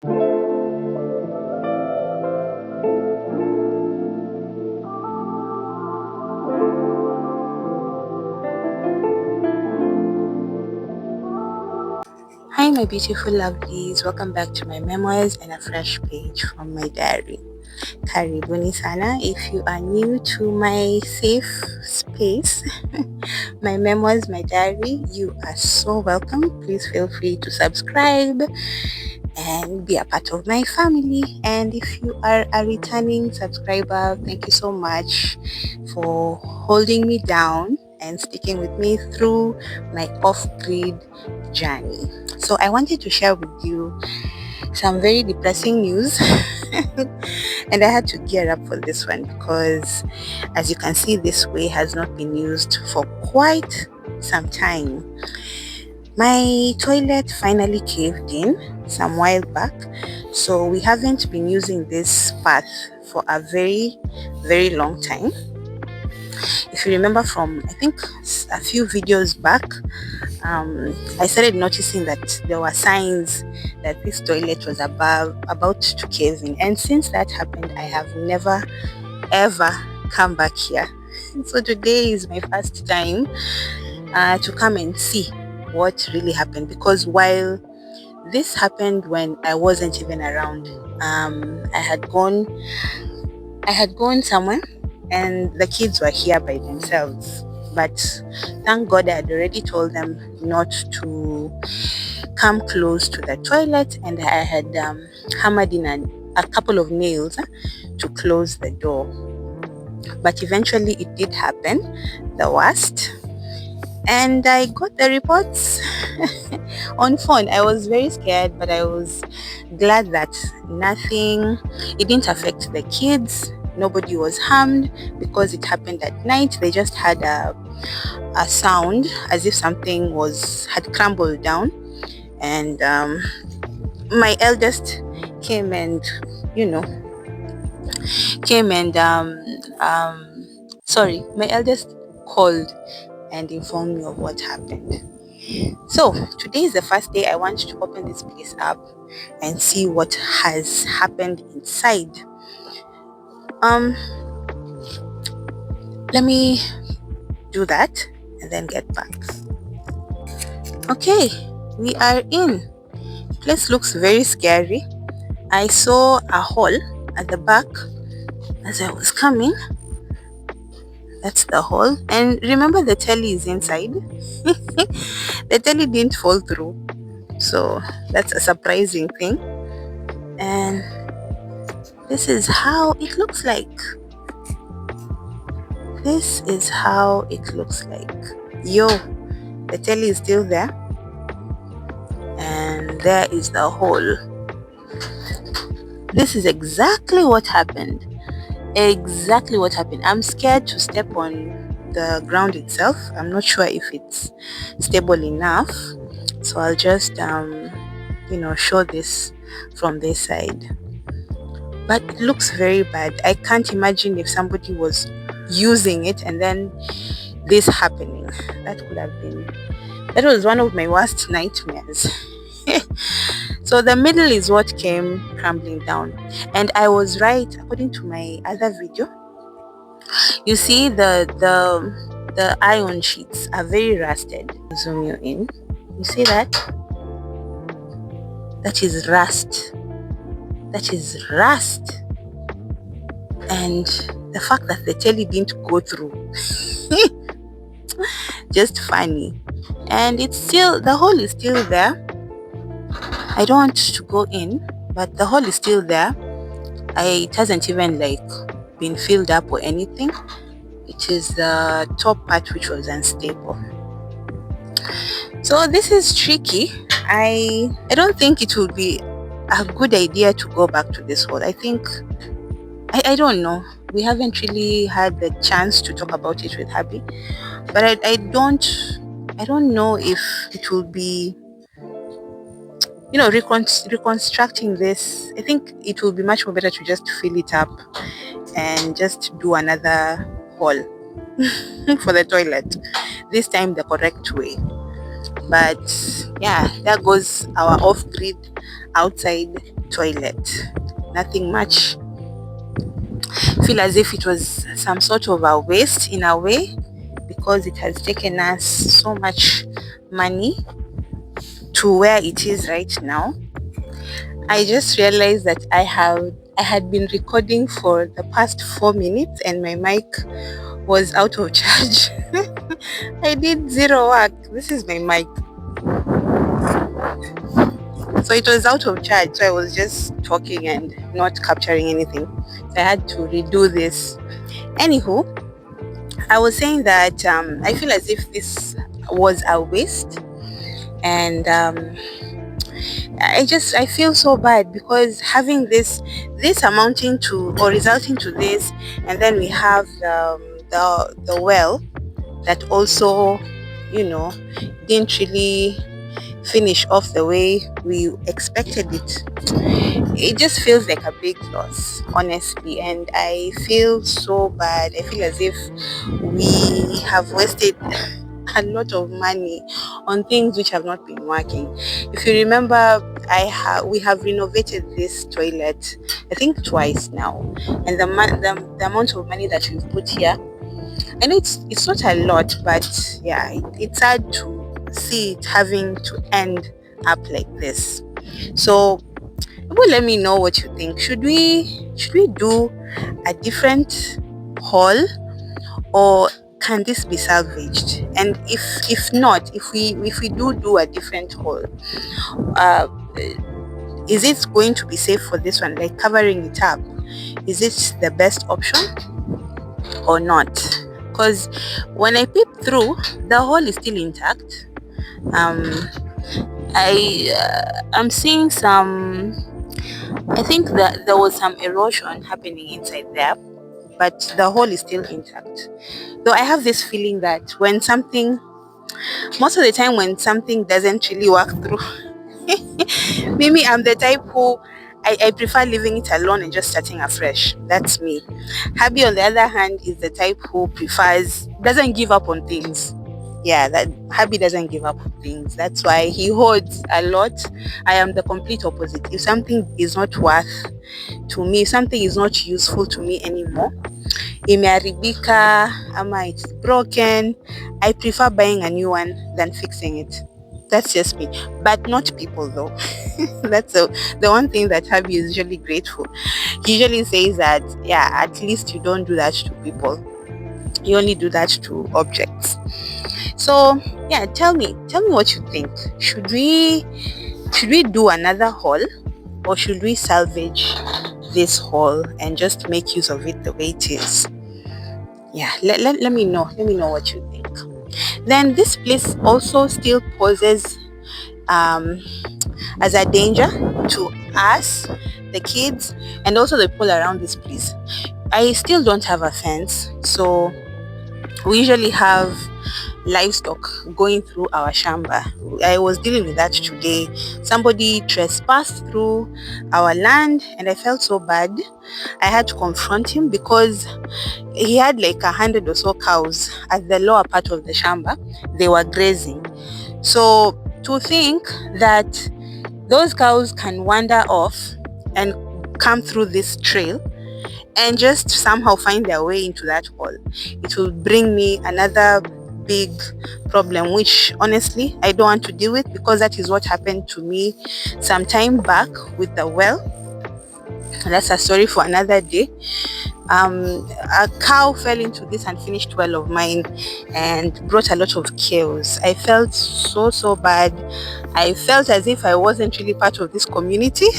Hi, my beautiful lovelies. Welcome back to my memoirs and a fresh page from my diary. Karibuni sana. If you are new to my safe space, my memoirs, my diary, you are so welcome. Please feel free to subscribe and be a part of my family. And if you are a returning subscriber, thank you so much for holding me down and sticking with me through my off-grid journey. So I wanted to share with you some very depressing news and I had to gear up for this one because, as you can see, this way has not been used for quite some time. My toilet finally caved in some while back, so we haven't been using this path for a very long time. If you remember from, I think, a few videos back, I started noticing that there were signs that this toilet was about to cave in, and since that happened, I have never ever come back here. So today is my first time to come and see what really happened, because while this happened when I wasn't even around, I had gone somewhere and the kids were here by themselves, but thank God I had already told them not to come close to the toilet, and I had hammered in a couple of nails to close the door. But eventually it did happen, the worst, and I got the reports on phone. I was very scared, but I was glad that it didn't affect the kids. Nobody was harmed because it happened at night. They just had a sound as if something had crumbled down, and my eldest came and you know came and sorry, my eldest called and informed me of what happened. So today is the first day I want to open this place up and see what has happened inside. Let me do that and then get back. Okay, we are in. Place looks very scary. I saw a hole at the back as I was coming. That's the hole. And remember, the telly is inside. The telly didn't fall through, so that's a surprising thing. And this is how it looks like. This is how it looks like. Yo, the telly is still there, and there is the hole. This is exactly what happened. Exactly what happened. I'm scared to step on the ground itself. I'm not sure if it's stable enough, so I'll just show this from this side. But it looks very bad. I can't imagine if somebody was using it and then this happening. That was one of my worst nightmares. So the middle is what came crumbling down, and I was right. According to my other video, you see the iron sheets are very rusted. Zoom you in. You see that? That is rust. That is rust. And the fact that the telly didn't go through, just funny. And the hole is still there. I don't want to go in, but the hole is still there. It hasn't even been filled up or anything. It is the top part which was unstable. So this is tricky. I don't think it would be a good idea to go back to this hole. I think I don't know. We haven't really had the chance to talk about it with Happy, but I don't know if it will be reconstructing this. I think it will be much more better to just fill it up and just do another hole for the toilet, this time the correct way. But yeah, there goes our off-grid outside toilet. Nothing much. Feel as if it was some sort of a waste in a way, because it has taken us so much money to where it is right now. I just realized that I had been recording for the past 4 minutes and my mic was out of charge. I did zero work. This is my mic. So it was out of charge. So I was just talking and not capturing anything. So I had to redo this. Anywho, I was saying that I feel as if this was a waste, and I feel so bad, because having this amounting to or resulting to this, and then we have the well that also, didn't really finish off the way we expected it. It just feels like a big loss, honestly, and I feel so bad. I feel as if we have wasted a lot of money on things which have not been working. If you remember, we have renovated this toilet, I think twice now, and the amount of money that we've put here, I know it's not a lot, but yeah, it's sad to see it having to end up like this. So let me know what you think. Should we do a different haul, or can this be salvaged? And if not, if we do a different haul, is it going to be safe for this one, like covering it up? Is it the best option or not? Because when I peep through, the hole is still intact. I'm seeing I think that there was some erosion happening inside there, but the hole is still intact. Though I have this feeling that most of the time when something doesn't really work through, maybe I'm the type who I prefer leaving it alone and just starting afresh. That's me. Habi, on the other hand, is the type who doesn't give up on things. Yeah, that Habi doesn't give up on things. That's why he hoards a lot. I am the complete opposite. If something is not worth to me, if something is not useful to me anymore, imeharibika ama it's broken, I prefer buying a new one than fixing it. That's just me. But not people, though. That's the one thing that Habi is usually grateful. He usually says that, yeah, at least you don't do that to people. You only do that to objects. So yeah, tell me what you think. Should we do another haul, or should we salvage this haul and just make use of it the way it is? Yeah, let me know what you think. Then this place also still poses as a danger to us, the kids, and also the people around this place. I still don't have a fence, so we usually have livestock going through our shamba. I was dealing with that today. Somebody trespassed through our land and I felt so bad. I had to confront him because he had like 100 or so cows at the lower part of the shamba. They were grazing. So to think that those cows can wander off and come through this trail and just somehow find their way into that hole, it will bring me another big problem, which honestly I don't want to deal with, because that is what happened to me some time back with the well. That's a story for another day. A cow fell into this unfinished well of mine and brought a lot of chaos. I felt so bad. I felt as if I wasn't really part of this community.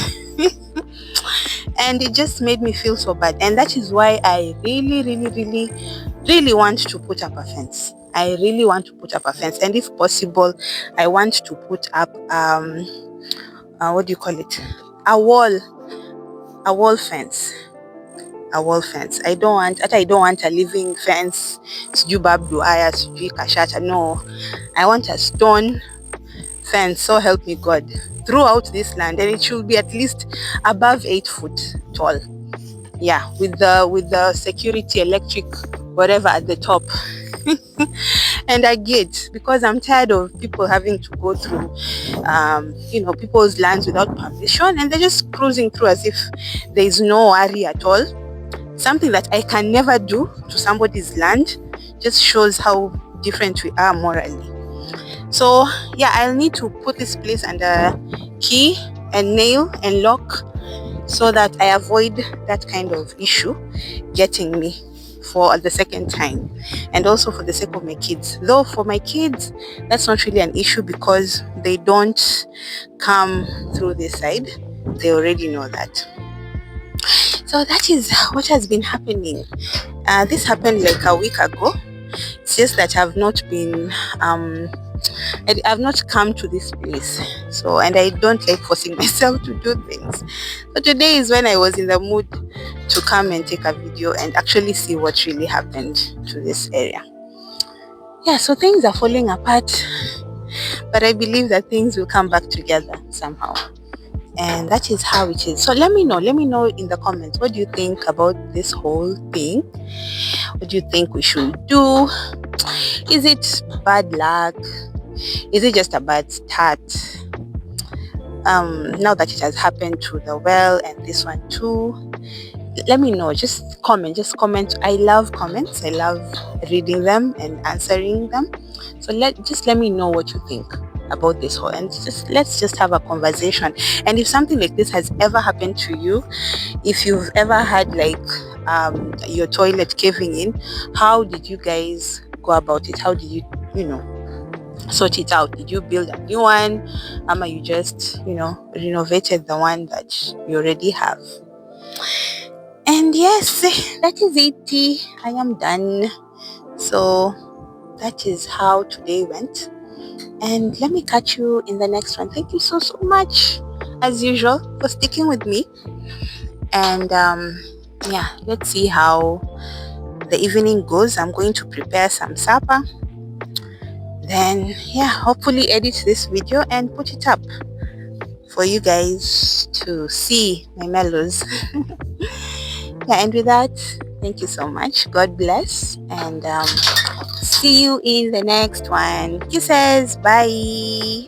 And it just made me feel so bad. And that is why I really want to put up a fence. I really want to put up a fence. And if possible, I want to put up what do you call it? A wall fence. A wall fence. I don't want a living fence. No. I want a stone fence, so help me God, throughout this land, and it should be at least above 8 foot tall. Yeah, with the security, electric, whatever at the top. And I get, because I'm tired of people having to go through people's lands without permission, and they're just cruising through as if there is no worry at all. Something that I can never do to somebody's land just shows how different we are morally. So yeah, I'll need to put this place under key and nail and lock, so that I avoid that kind of issue getting me for the second time, and also for the sake of my kids. Though for my kids, that's not really an issue because they don't come through this side. They already know that. So that is what has been happening. This happened like a week ago. It's just that I've not come to this place. So, and I don't like forcing myself to do things. So today is when I was in the mood to come and take a video and actually see what really happened to this area. Yeah, so things are falling apart, but I believe that things will come back together somehow. And that is how it is. So let me know in the comments, what do you think about this whole thing? What do you think we should do? Is it bad luck? Is it just a bad start? Now that it has happened to the well and this one too, let me know. Just comment. I love comments. I love reading them and answering them. So let me know what you think about this whole, and let's just have a conversation. And if something like this has ever happened to you, if you've ever had like your toilet caving in, how did you guys go about it? How did you sort it out? Did you build a new one, or you just renovated the one that you already have? And yes, that is it. I am done. So that is how today went, and let me catch you in the next one. Thank you so much, as usual, for sticking with me. And yeah, let's see how the evening goes. I'm going to prepare some supper, then yeah, hopefully edit this video and put it up for you guys to see my mellows. Yeah, and with that, thank you so much. God bless, and see you in the next one. Kisses. Bye.